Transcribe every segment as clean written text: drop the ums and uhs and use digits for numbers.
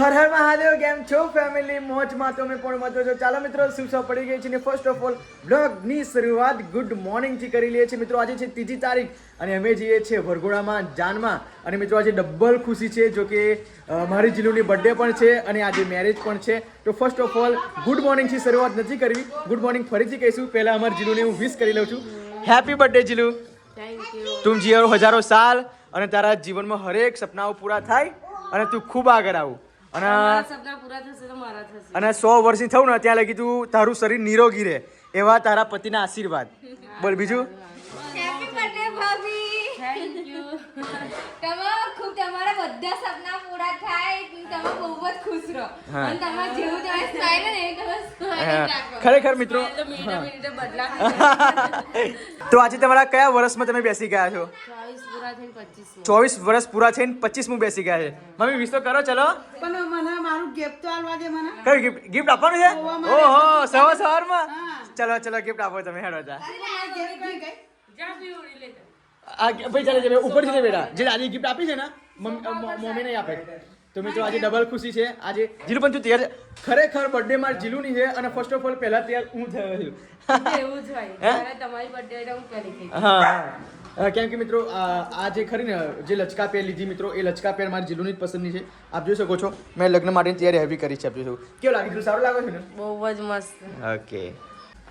હર હર મહાદેવ, કેમ છો ફેમિલી? મોજમાં તમે પણ મજો છો. ચાલો મિત્રો, સુસા પડી ગઈ છે ને ફર્સ્ટ ઓફ ઓલ બ્લોગની શરૂઆત ગુડ મોર્નિંગથી કરી લઈએ છીએ મિત્રો. આજે છે 3જી તારીખ અને અમે જઈએ છીએ વરઘોડામાં જાનમાં. અને મિત્રો આજે ડબલ ખુશી છે, જો કે મારી જીલુની બર્થડે પણ છે અને આજે મેરેજ પણ છે. તો ફર્સ્ટ ઓફ ઓલ ગુડ મોર્નિંગથી શરૂઆત નથી કરવી, ગુડ મોર્નિંગ ફરીથી કહીશું. પહેલાં અમારી જીલુને હું વિશ કરી લઉં છું. હેપી બર્થડે જીલુ, તું જીવો હજારો સાલ અને તારા જીવનમાં હરેક સપનાઓ પૂરા થાય અને તું ખૂબ આગળ આવું. અને 100 વર્ષની થયું ને ત્યાં લગી તું તારું શરીર નિરોગી રહે એવા તારા પતિના આશીર્વાદ. બોલ બીજું. હેપી બર્થડે ભાભી, થેન્ક યુ. તમારા બધા સપના પૂરા થાય, તમે બહુ જ ખુશ રહો અને તમાર જેવું તમે સ્માઈલ ને તમે સ્માઈલ રાખો. ખરેખર મિત્રો, તો આજે તમારા કયા વર્ષમાં તમે બેસી ગયા છો? 24 વર્ષ પૂરા થઈને 25મું બેસી ગયા છે. મમ્મી વિશ તો કરો. ચલો પણ મને મારું ગિફ્ટ તો આલવા દે મને. કયું ગિફ્ટ આપવાનું છે? ઓહો, સવારમાં. ચલો ચલો ગિફ્ટ આપો તમે. હેડો જા. ભાઈ ચાલે છે ઉપર જઈને બેટા. જે દાદી ગિફ્ટ આપી છે ને મમ્મી નહીં આપે. તો મિત્રો આજે ડબલ ખુશી છે. આજે જીલુ પણ તું તૈયાર? ખરેખર બર્થડે માં જીલુની છે અને ફર્સ્ટ ઓફ ઓલ પહેલા તૈયાર હું થયો છું. એવું જ હોય. ત્યારે તમારી બર્થડે એટલે હું કરી દઈશ. હા, કેમ કે મિત્રો આ જે ખરી ને જે લચકા પેર લીધી મિત્રો, એ લચકા પેર મારી જીલુની જ પસંદની છે. આપ જોઈ શકો છો મેં લગ્ન માટેની તૈયારી હેવી કરી છે. આપ જોઈ શકો. કેવું લાગે? સારું લાગે છે ને? બહુ જ મસ્ત. ઓકે,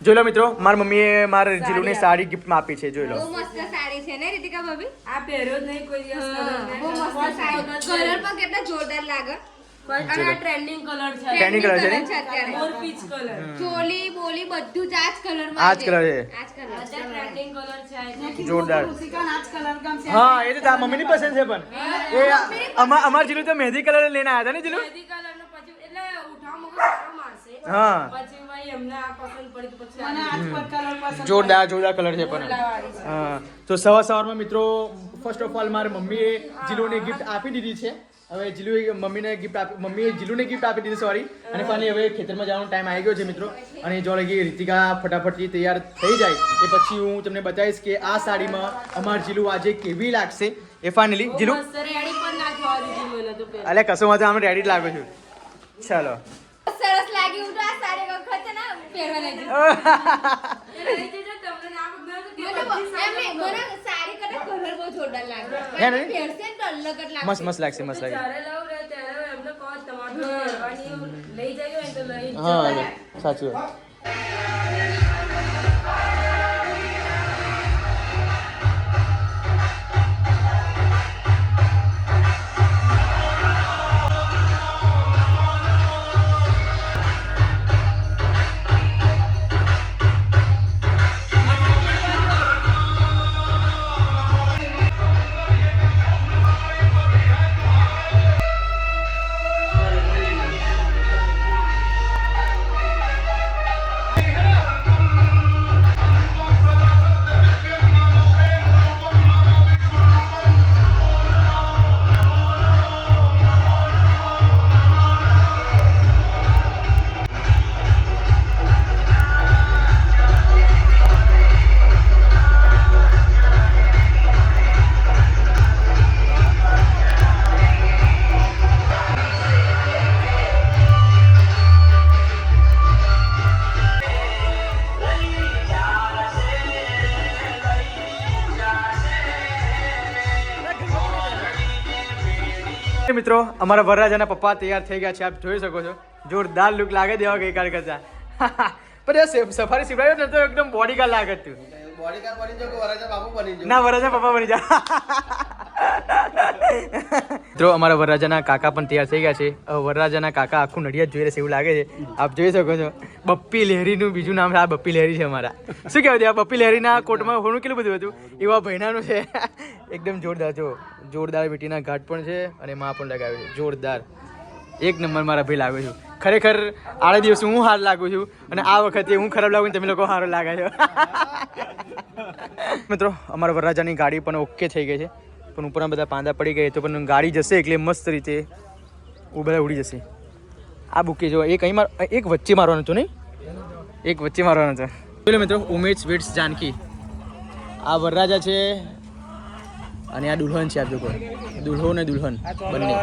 જોઈ લો મિત્રો, મારી મમ્મીએ મારા જીલુની સાડી ગિફ્ટમાં આપી છે. જોઈ લો. બહુ મસ્ત સાડી છે ને રીતિકા ભાભી? આ પહેર્યો જ નહીં કોઈ દિવસ. બહુ મસ્ત સાડી. કલર પણ કેટલા જોરદાર લાગે. અને આ ટ્રેન્ડિંગ કલર છે. ટ્રેન્ડિંગ કલર છે ને? અત્યારે મોર પીચ કલર. ચોલી બોલી બધું જ આ જ કલરમાં આ જ કલર છે. આ જ કલર. અત્યારે ટ્રેન્ડિંગ કલર છે. જોરદાર. રુચિકા નાચ કલર ગમશે. હા, એ તો તારા મમ્મીની પસંદ છે. પણ એ અમાર જીલુ તો મહેંદી કલર લઈને આવ્યા હતા ને જીલુ? મહેંદી કલર નો પછી એટલે ઉઠાવ મગજ સારો મારશે. હા, પછી ભાઈ એમને આ પસંદ પડી તો પછી મને આજ પર કલર પસંદ. જોરદાર કલર છે પણ. હા, તો સવારમાં મિત્રો ફર્સ્ટ ઓફ ઓલ મારી મમ્મીએ જીલુને ગિફ્ટ આપી દીધી છે. હવે જીલુએ મમ્મીને ગિફ્ટ આપી, મમ્મીએ જીલુને ગિફ્ટ આપી દીધી, સોરી. અને ફાઇનલી હવે ખેતરમાં જવાનો ટાઈમ આવી ગયો છે મિત્રો. અને જો લગી રીતિકા ફટાફટથી તૈયાર થઈ જાય એ પછી હું તમને બતાવીશ કે આ સાડીમાં અમારી જીલુ આજે કેવી લાગશે. એ ફાઇનલી જીલુ મસ્ત રેડી પણ ના થવા દીધી મને તો પહેલા. અલે કશું વાંધો, અમે રેડી જ લાગુ છું. ચાલો. સરસ લાગી. હું તો આ સાડી વખત છે ને પહેરવા લઈ જઈશ. લઈ જજો તમને ના ગમે તો મને સાડી કરતા કલર બહુ જોરદાર લાગે. હે ને? પહેરશે ને તો અલગ જ લાગશે. મસ્ત લાગશે, મસ્ત લાગશે. જ્યારે લાવ રે ત્યારે એમને કહો તમારે તો પહેરવાની લઈ જજો ને તો લઈ જજો. હા, સાચું વાત. મિત્રો અમારા વરરાજાના પપ્પા તૈયાર થઈ ગયા છે. આપ જોઈ શકો છો. જોરદાર લુક લાગે દેવા ગઈકાલ કરતા. પણ સફારી સિવાય ને તો એકદમ બોડીગાર્ડ લાગે તું. બોડીગાર્ડ બની જાવ કે વરાજા બાપુ બની જાવ? ના, વરરાજા પપ્પા બની જા. મિત્રો અમારા વરરાજાના કાકા પણ તૈયાર થઈ ગયા છે. વરરાજાના કાકા આખું નડિયાદ જોઈ રહેશે એવું લાગે છે. આપ જોઈ શકો છો. બપ્પી લહેરીનું બીજું નામ છે. આ બપ્પી લહેરી છે અમારા. શું કહેવાય? આ બપ્પી લહેરીના કોટમાં હોનું કેટલું બધું હતું એવા ભાઈનાનું છે. એકદમ જોરદાર. જો જોરદાર બેટીના ઘાટ પણ છે અને માં પણ લગાવ્યું છે. જોરદાર એક નંબર મારા ભાઈ લાગુ છું. ખરેખર આડા દિવસે હું હાર લાગુ છું અને આ વખતે હું ખરાબ લાગુ, તમે લોકો સારો લાગે છો. મિત્રો અમારા વરરાજાની ગાડી પણ ઓકે થઈ ગઈ છે, પણ ઉપરના બધા પાંદા પડી ગયા તો પણ ગાડી જશે એટલે મસ્ત રીતે બધા ઉડી જશે. આ બુકે જો એક અહીં એક વચ્ચે મારવાનું હતું, નહીં એક વચ્ચે મારવાનું હતું. મિત્રો ઉમેશ સ્વીટ્સ જાનકી, આ વરરાજા છે અને આ દુલ્હન છે, આપ જો દુલ્હો ને દુલ્હન બંને.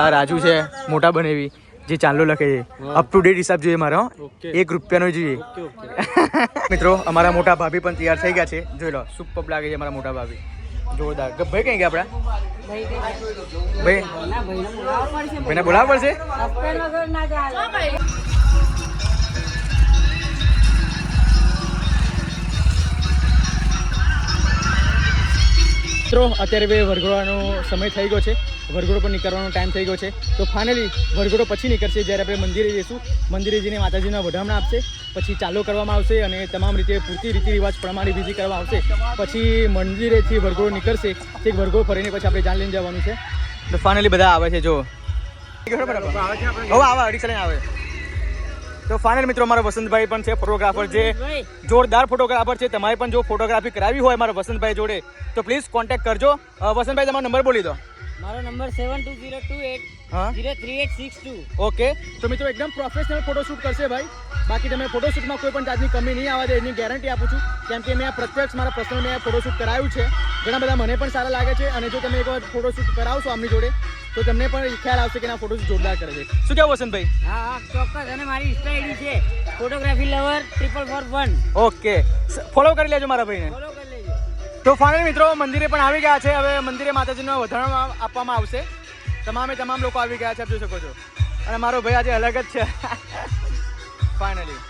આ રાજુ છે મોટા બનેવી, જે ચાંદલો લખે છે. અપ ટુ ડેટ હિસાબ જોઈએ મારો, 1 રૂપિયાનો જોઈએ. મિત્રો અમારા મોટા ભાભી પણ તૈયાર થઈ ગયા છે, જોઈ લો. સુપર લાગે છે અમારા મોટા ભાભી, જોરદાર. ભાઈ કઈ ગયા આપડા? ભાઈને બોલાવવા પડશે. મિત્રો અત્યારે બે વરઘોડાનો સમય થઈ ગયો છે, વરઘોડો પણ નીકળવાનો ટાઈમ થઈ ગયો છે. તો ફાઇનલી વરઘોડો પછી નીકળશે, જ્યારે આપણે મંદિરે જઈશું. મંદિરે જઈને માતાજીના વધામણા આપશે, પછી ચાલો કરવામાં આવશે અને તમામ રીતે પૂરતી રીતિ રિવાજ પ્રમાણે વિધિ કરવામાં આવશે. પછી મંદિરેથી વરઘોડો નીકળશે, એક વરઘોડો ફરીને પછી આપણે જાન લઈને જવાનું છે. તો ફાઇનલી બધા આવે છે, જો હવે આવે અડીસા લઈને આવે. તો ફાઇનલ મિત્રો અમારા વસંતભાઈ પણ છે ફોટોગ્રાફર, જે જોરદાર ફોટોગ્રાફર છે. તમારે પણ જો ફોટોગ્રાફી કરાવી હોય મારા વસંતભાઈ જોડે તો પ્લીઝ કોન્ટેક્ટ કરજો. વસંતભાઈ તમારો નંબર બોલી દો. મારો નંબર 7202833862. ઓકે. તો મિત્રો એકદમ પ્રોફેશનલ ફોટોશૂટ કરશે ભાઈ. બાકી તમે ફોટોશૂટમાં કોઈ પણ જાતની કમી નહીં આવવા દે, એની ગેરંટી આપું છું. કેમ કે મેં પ્રત્યક્ષ મારા પર્સનલ મેં ફોટોશૂટ કરાવ્યું છે, ઘણા બધા મને પણ સારા લાગે છે. અને જો તમે એકવાર ફોટોશૂટ કરાવશો આમની જોડે તો તમને પણ ખ્યાલ આવશે કે ના ફોટોશૂટ જોરદાર કરે છે. શું કહેવું વસંતભાઈ? હા ચોક્કસ. અને મારી ઇન્સ્ટા આઈડી છે ફોટોગ્રાફી લવર 441. ઓકે, ફોલો કરી લેજો મારા ભાઈને. ફોલો કરી લેજો. તો ફાઇનલ મિત્રો મંદિરે પણ આવી ગયા છે. હવે મંદિરે માતાજીનો વધામણા આપવામાં આવશે. તમામ લોકો આવી ગયા છે, આપ જોઈ શકો છો. અને મારો ભાઈ આજે અલગ જ છે. ફાઇનલી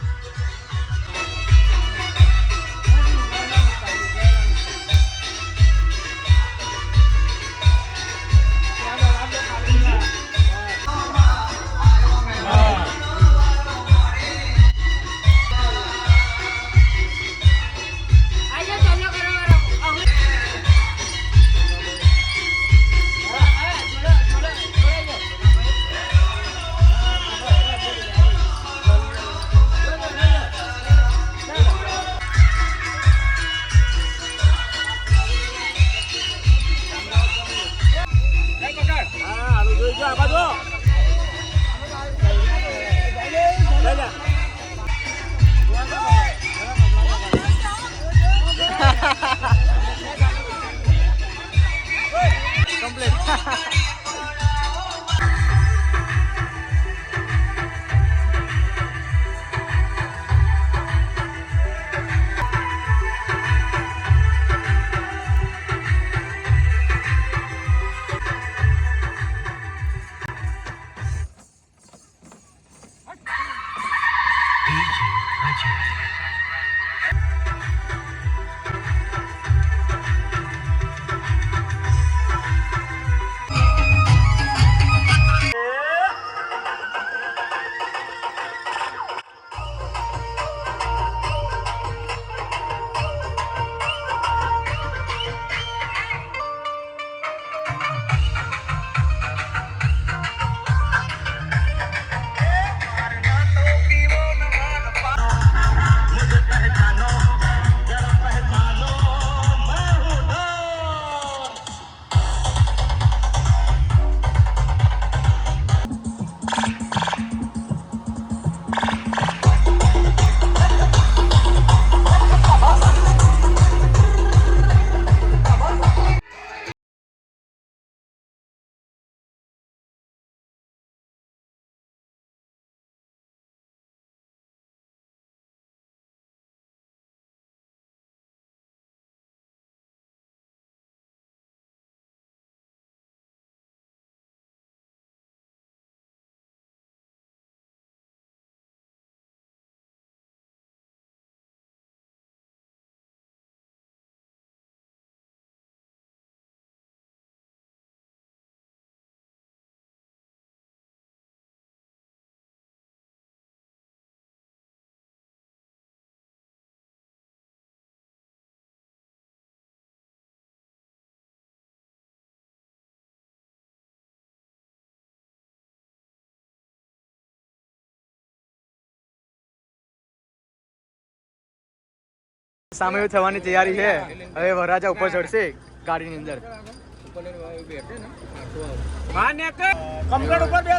સામે થવાની તૈયારી છે. હવે વરરાજા ઉપર ચડશે ગાડીની અંદર.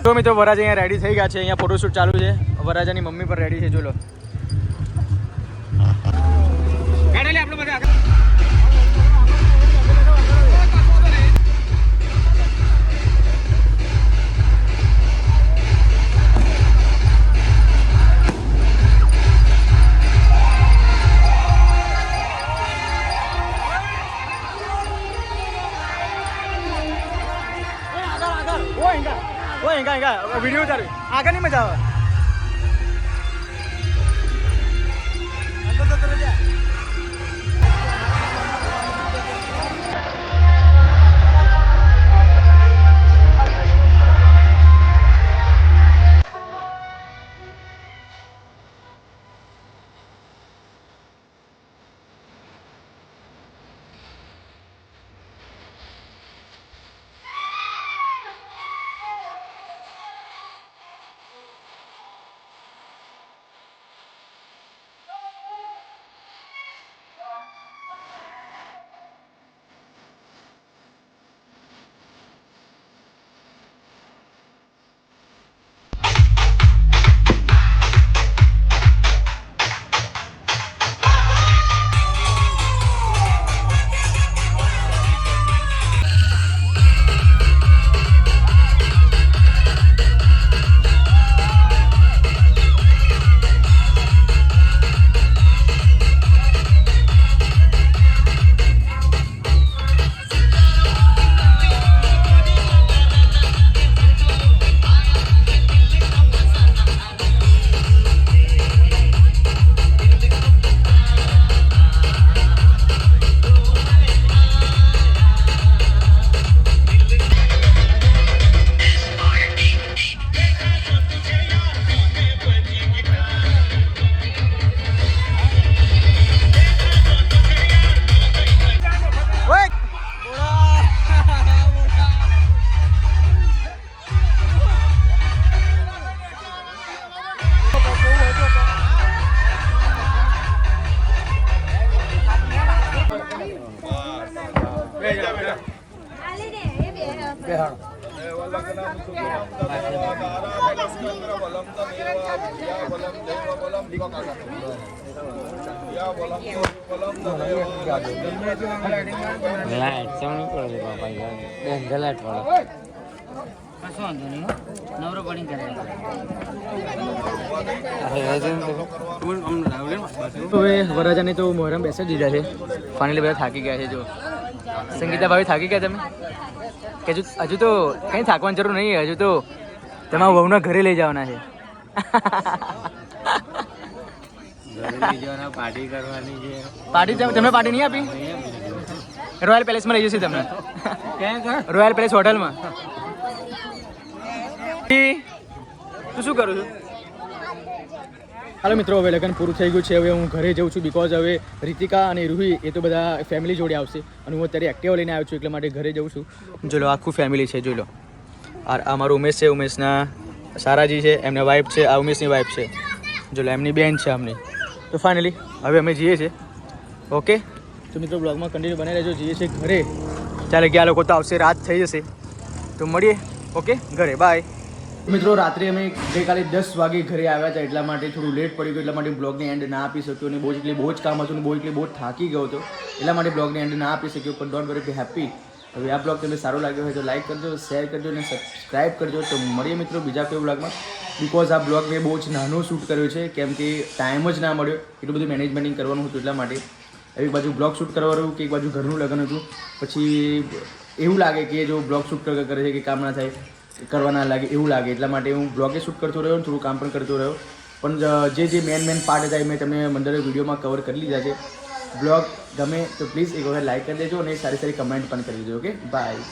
તો મિત્રો વરરાજા અહીંયા રેડી થઈ ગયા છે. અહીંયા ફોટોશૂટ ચાલુ છે. વરરાજાની મમ્મી પણ રેડી છે, જો લો. ઓય હિંગા વિડીયો ઉતાર આગળ નહીં મજા આવે અંદર તો જા લાઈટ ચાલુ કરો છો બાપા યાર ડેન્જર લાઈટ વાળો કશું વાંધો નહીં નવરો પડી કરે હવે વરરાજાને તો મોહરમ બેસી દીધા છે ફાઇનલી બધા થાકી ગયા છે જો સંગીતા ભાભી થાકી ગયા તમે કે હજુ તો કંઈ થાકવાની જરૂર નહીં હજુ તો તમારા વહુના ઘરે લઈ જવાના છે પાર્ટી કરવાની છે પાર્ટી તમે પાર્ટી નહીં આપી રોયલ પેલેસમાં લઈ જશે તમને રોયલ પેલેસ હોટલમાં તું શું કરું છું હાલો મિત્રો હવે લગ્ન પૂરું થઈ ગયું છે હવે હું ઘરે જઉં છું બિકોઝ હવે રીતિકા અને રૂહી એ તો બધા ફેમિલી જોડે આવશે અને હું અત્યારે એક્ટિવા લઈને આવ્યો છું એટલે માટે ઘરે જઉં છું જો લો આખું ફેમિલી છે જોઈ લો આ અમારું ઉમેશ છે ઉમેશના સારાજી છે એમના વાઈફ છે આ ઉમેશની વાઈફ છે જો લો એમની બેન છે અમની તો ફાઇનલી હવે અમે જઈએ છીએ ઓકે તો મિત્રો બ્લોગમાં કન્ટિન્યુ બનાવી રહેજો જઈએ છીએ ઘરે ચાલે ગયા લોકો તો આવશે રાત થઈ જશે તો મળીએ ઓકે ઘરે બાય મિત્રો રાત્રે અમે ગઈકાલે 10 વાગે ઘરે આવ્યા હતા એટલા માટે થોડું લેટ પડી ગયું એટલા માટે બ્લોગને એન્ડ ના આપી શક્યો અને બહુ જ કામ હતું અને બહુ થાકી ગયો હતો એટલા માટે બ્લોગને એન્ડ ના આપી શક્યો પણ ડોન્ટ વરી બી હેપી હવે આ બ્લોગ તમને સારો લાગ્યો હોય તો લાઈક કરજો શેર કરજો અને સબસ્ક્રાઈબ કરજો તો મળીએ મિત્રો બીજા કોઈ બ્લોગમાં બિકોઝ આ બ્લોગ મેં બહુ જ નાનો શૂટ કર્યો છે કેમ કે ટાઈમ જ ના મળ્યો એટલું બધું મેનેજમેન્ટિંગ કરવાનું હતું એટલા માટે એક બાજુ બ્લોગ શૂટ કરવાનું કે એક બાજુ ઘરનું લગ્ન હતું પછી એવું લાગે કે જો બ્લોગ શૂટ કરે છે કે કામ ના થાય કરવા ના લાગે એવું લાગે એટલા માટે હું બ્લોગે શૂટ કરતો રહ્યો અને થોડું કામ પણ કરતો રહ્યો પણ જે મેન પાર્ટ હતા એ મેં તમને મંડળ વિડીયોમાં કવર કરી લીધા છે બ્લોગ ગમે તો પ્લીઝ એક વખત લાઈક કરી દેજો અને સારી કમેન્ટ પણ કરી દેજો ઓકે બાય